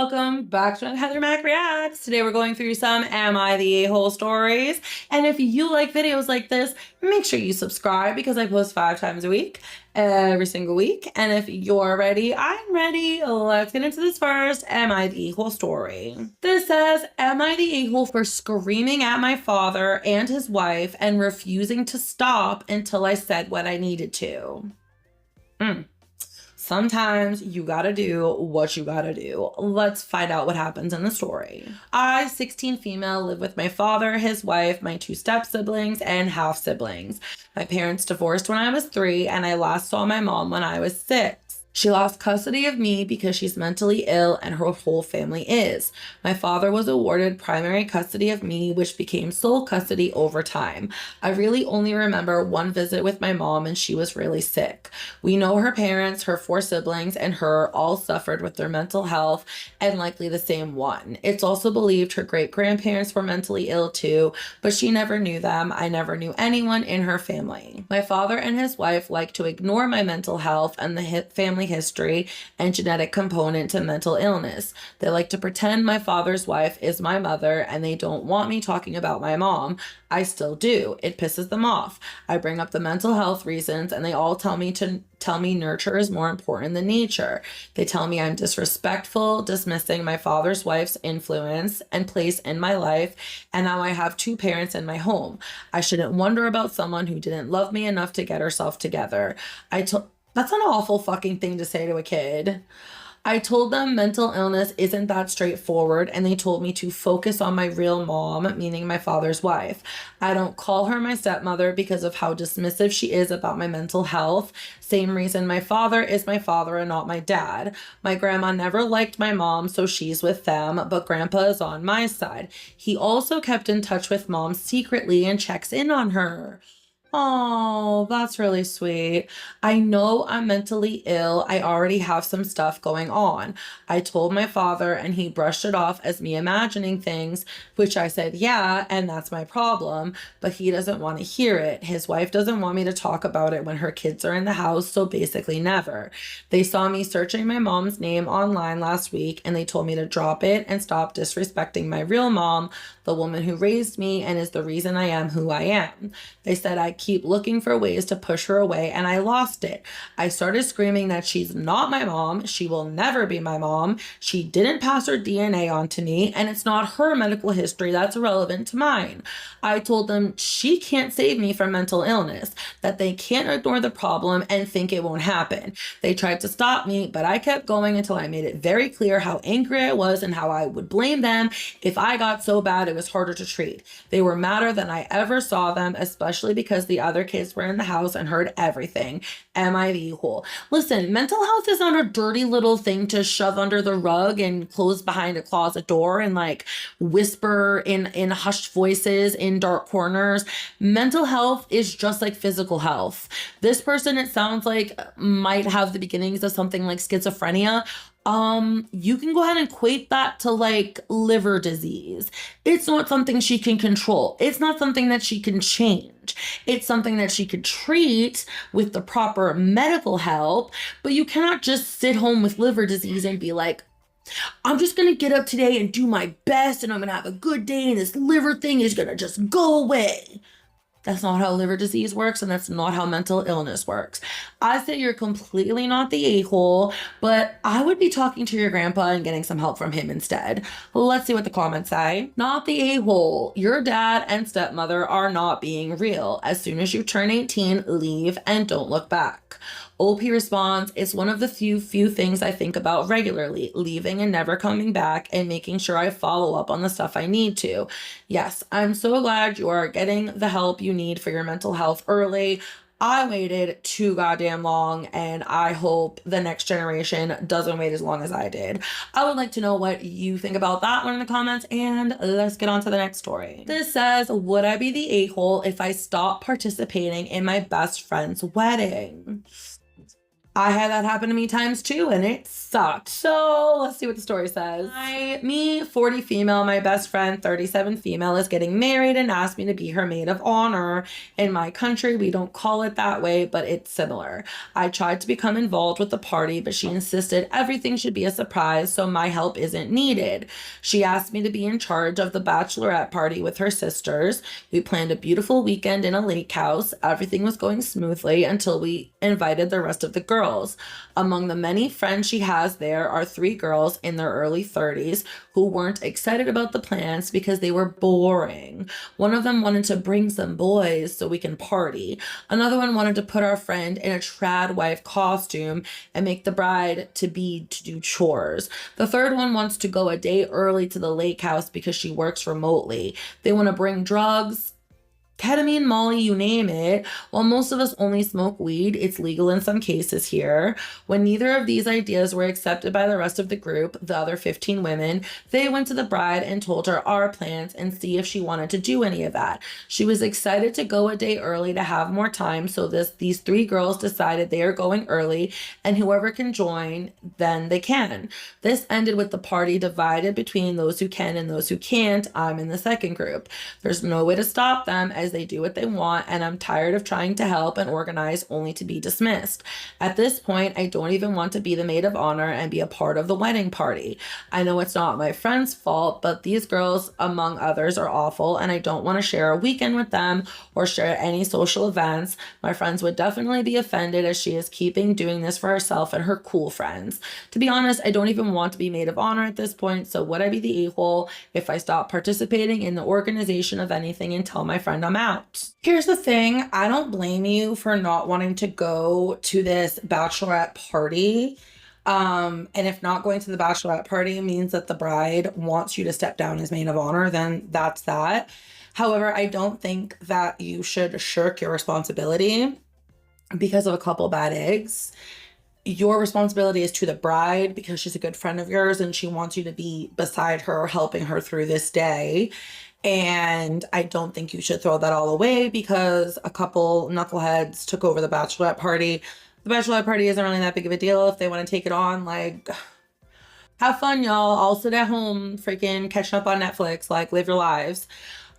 welcome back to Heather Mac Reacts. Today we're going through some Am I the A-Hole stories. And if you like videos like this, make sure you subscribe because I post 5 times a week, every single week. And if you're ready, I'm ready. Let's get into this first Am I the A-Hole story. This says, am I the A-Hole for screaming at my father and his wife and refusing to stop until I said what I needed to? Sometimes you gotta do what you gotta do. Let's find out what happens in the story. I, 16 female, live with my father, his wife, my 2 step-siblings, and half-siblings. My parents divorced when I was 3, and I last saw my mom when I was 6. She lost custody of me because she's mentally ill and her whole family is. My father was awarded primary custody of me, which became sole custody over time. I really only remember one visit with my mom and she was really sick. We know her parents, her 4 siblings, and her all suffered with their mental health and likely the same one. It's also believed her great-grandparents were mentally ill too, but she never knew them. I never knew anyone in her family. My father and his wife like to ignore my mental health and the family history and genetic component to mental illness. They like to pretend my father's wife is my mother and they don't want me talking about my mom. I still do. It pisses them off. I bring up the mental health reasons and they all tell me nurture is more important than nature. They tell me I'm disrespectful, dismissing my father's wife's influence and place in my life, and now I have 2 parents in my home. I shouldn't wonder about someone who didn't love me enough to get herself together. That's an awful fucking thing to say to a kid. I told them mental illness isn't that straightforward, and they told me to focus on my real mom, meaning my father's wife. I don't call her my stepmother because of how dismissive she is about my mental health. Same reason my father is my father and not my dad. My grandma never liked my mom, so she's with them, but grandpa is on my side. He also kept in touch with mom secretly and checks in on her. Oh, that's really sweet. I know I'm mentally ill. I already have some stuff going on. I told my father and he brushed it off as me imagining things, which I said, yeah, and that's my problem, but he doesn't want to hear it. His wife doesn't want me to talk about it when her kids are in the house, so basically never. They saw me searching my mom's name online last week and they told me to drop it and stop disrespecting my real mom, the woman who raised me and is the reason I am who I am. They said I keep looking for ways to push her away and I lost it. I started screaming that she's not my mom, she will never be my mom, she didn't pass her DNA on to me, and it's not her medical history that's relevant to mine. I told them she can't save me from mental illness, that they can't ignore the problem and think it won't happen. They tried to stop me, but I kept going until I made it very clear how angry I was and how I would blame them if I got so bad it was harder to treat. They were madder than I ever saw them, especially because the other kids were in the house and heard everything. Am I the A-hole? Listen, mental health is not a dirty little thing to shove under the rug and close behind a closet door and like whisper in hushed voices in dark corners. Mental health is just like physical health. This person, it sounds like, might have the beginnings of something like schizophrenia. You can go ahead and equate that to like liver disease. It's not something she can control. It's not something that she can change. It's something that she could treat with the proper medical help, but you cannot just sit home with liver disease and be like, I'm just gonna get up today and do my best and I'm gonna have a good day and this liver thing is gonna just go away. That's not how liver disease works, and that's not how mental illness works. I say you're completely not the a-hole, but I would be talking to your grandpa and getting some help from him instead. Let's see what the comments say. Not the a-hole. Your dad and stepmother are not being real. As soon as you turn 18, leave and don't look back. OP responds, it's one of the few things I think about regularly, leaving and never coming back and making sure I follow up on the stuff I need to. Yes, I'm so glad you are getting the help you need for your mental health early. I waited too goddamn long and I hope the next generation doesn't wait as long as I did. I would like to know what you think about that one in the comments, and let's get on to the next story. This says, would I be the a-hole if I stopped participating in my best friend's wedding? I had that happen to me times two, and it sucked. So let's see what the story says. Me, 40 female, my best friend, 37 female, is getting married and asked me to be her maid of honor. In my country, we don't call it that way, but it's similar. I tried to become involved with the party, but she insisted everything should be a surprise, so my help isn't needed. She asked me to be in charge of the bachelorette party with her sisters. We planned a beautiful weekend in a lake house. Everything was going smoothly until we invited the rest of the girls. Among the many friends she has there are 3 girls in their early 30s who weren't excited about the plans because they were boring. One of them wanted to bring some boys so we can party. Another one wanted to put our friend in a trad wife costume and make the bride to do chores. The third one wants to go a day early to the lake house because she works remotely. They want to bring drugs, ketamine, Molly, you name it. While most of us only smoke weed, it's legal in some cases here. When neither of these ideas were accepted by the rest of the group, the other 15 women, they went to the bride and told her our plans and see if she wanted to do any of that. She was excited to go a day early to have more time, so these 3 girls decided they are going early, and whoever can join, then they can. This ended with the party divided between those who can and those who can't. I'm in the second group. There's no way to stop them as they do what they want, and I'm tired of trying to help and organize only to be dismissed. At this point, I don't even want to be the maid of honor and be a part of the wedding party. I know it's not my friend's fault, but these girls, among others, are awful, and I don't want to share a weekend with them or share any social events. My friends would definitely be offended as she is keeping doing this for herself and her cool friends. To be honest, I don't even want to be maid of honor at this point, so would I be the a-hole if I stop participating in the organization of anything and tell my friend I'm out? Here's the thing. I don't blame you for not wanting to go to this bachelorette party. And if not going to the bachelorette party means that the bride wants you to step down as maid of honor, then that's that. However, I don't think that you should shirk your responsibility because of a couple bad eggs. Your responsibility is to the bride because she's a good friend of yours and she wants you to be beside her, helping her through this day. And I don't think you should throw that all away because a couple knuckleheads took over the bachelorette party. The bachelorette party isn't really that big of a deal. If they want to take it on, like, have fun, y'all. I'll sit at home freaking catching up on Netflix, like, live your lives.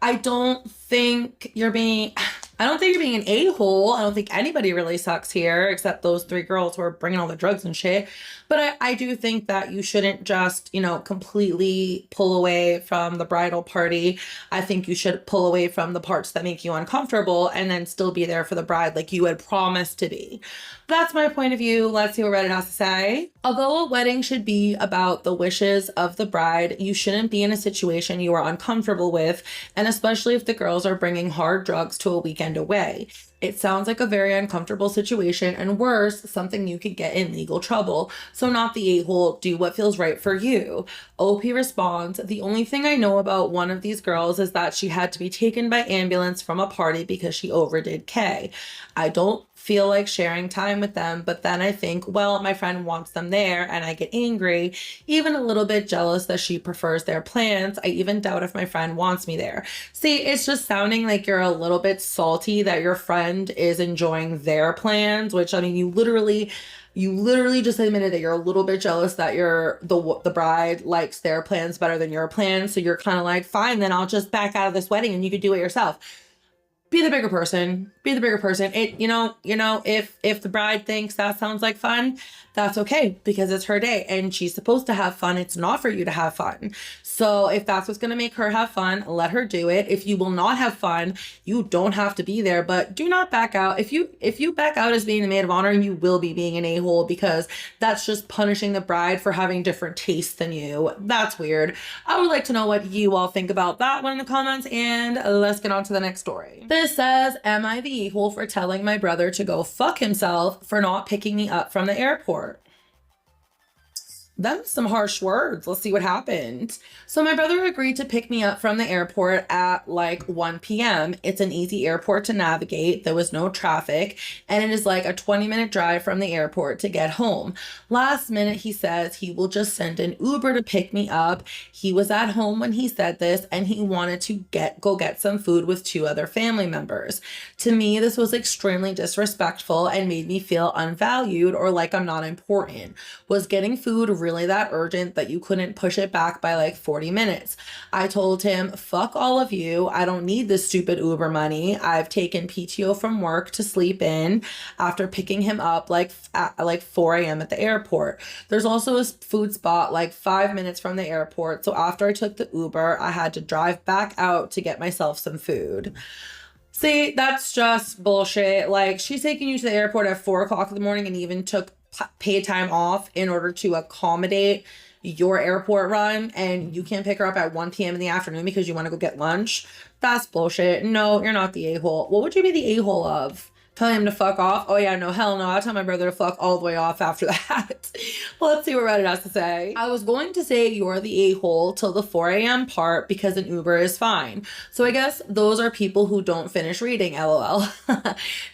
I don't think you're being an a-hole. I don't think anybody really sucks here except those 3 girls who are bringing all the drugs and shit. But I do think that you shouldn't just, completely pull away from the bridal party. I think you should pull away from the parts that make you uncomfortable and then still be there for the bride like you had promised to be. That's my point of view. Let's see what Reddit has to say. Although a wedding should be about the wishes of the bride, you shouldn't be in a situation you are uncomfortable with, and especially if the girls are bringing hard drugs to a weekend away. It sounds like a very uncomfortable situation, and worse, something you could get in legal trouble. So not the a-hole, do what feels right for you. OP responds, the only thing I know about one of these girls is that she had to be taken by ambulance from a party because she overdid K. I don't feel like sharing time with them, but then I think, well, my friend wants them there, and I get angry, even a little bit jealous that she prefers their plans. I even doubt if my friend wants me there. See, it's just sounding like you're a little bit salty that your friend is enjoying their plans, which, I mean, you literally just admitted that you're a little bit jealous that the bride likes their plans better than your plans. So you're kind of like, fine, then I'll just back out of this wedding and you could do it yourself. Be the bigger person. If the bride thinks that sounds like fun, that's okay because it's her day and she's supposed to have fun. It's not for you to have fun. So if that's what's going to make her have fun, let her do it. If you will not have fun, you don't have to be there, but do not back out. If you back out as being the maid of honor, you will be being an a-hole because that's just punishing the bride for having different tastes than you. That's weird. I would like to know what you all think about that one in the comments, and let's get on to the next story. This says, am I the a-hole for telling my brother to go fuck himself for not picking me up from the airport? Them some harsh words. Let's see what happened. So my brother agreed to pick me up from the airport at like 1 p.m. It's an easy airport to navigate. There was no traffic, and it is like a 20-minute drive from the airport to get home. Last minute, he says he will just send an Uber to pick me up. He was at home when he said this, and he wanted to go get some food with two other family members. To me, this was extremely disrespectful and made me feel unvalued or like I'm not important. Was getting food really that urgent that you couldn't push it back by like 40 minutes? I told him, fuck all of you. I don't need this stupid Uber money. I've taken PTO from work to sleep in after picking him up at like 4 a.m. at the airport. There's also a food spot like 5 minutes from the airport. So after I took the Uber, I had to drive back out to get myself some food. See, that's just bullshit. Like, she's taking you to the airport at 4 o'clock in the morning and even took paid time off in order to accommodate your airport run, and you can't pick her up at 1 p.m. in the afternoon because you want to go get lunch. That's bullshit. No, you're not the a-hole. What would you be the a-hole of? Telling him to fuck off? Oh yeah, no, hell no. I'll tell my brother to fuck all the way off after that. Let's see what Reddit has to say. I was going to say you're the a-hole till the 4 a.m. part because an Uber is fine. So I guess those are people who don't finish reading, lol.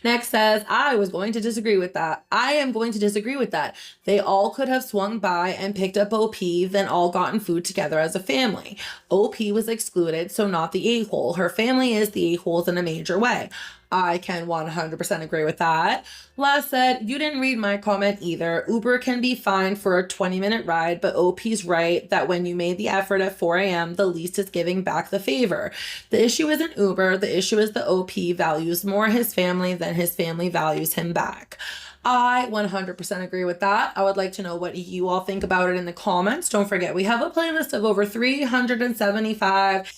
Next says, I was going to disagree with that. I am going to disagree with that. They all could have swung by and picked up OP, then all gotten food together as a family. OP was excluded, so not the a-hole. Her family is the a-holes in a major way. I can 100% agree with that. Last said, you didn't read my comment either. Uber can be fine for a 20-minute ride, but OP's right that when you made the effort at 4 a.m., the least is giving back the favor. The issue isn't Uber. The issue is the OP values more his family than his family values him back. I 100% agree with that. I would like to know what you all think about it in the comments. Don't forget, we have a playlist of over 375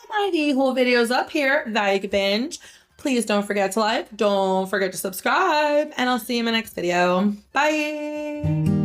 my whole videos up here that you can binge. Please don't forget to like, don't forget to subscribe, and I'll see you in my next video. Bye!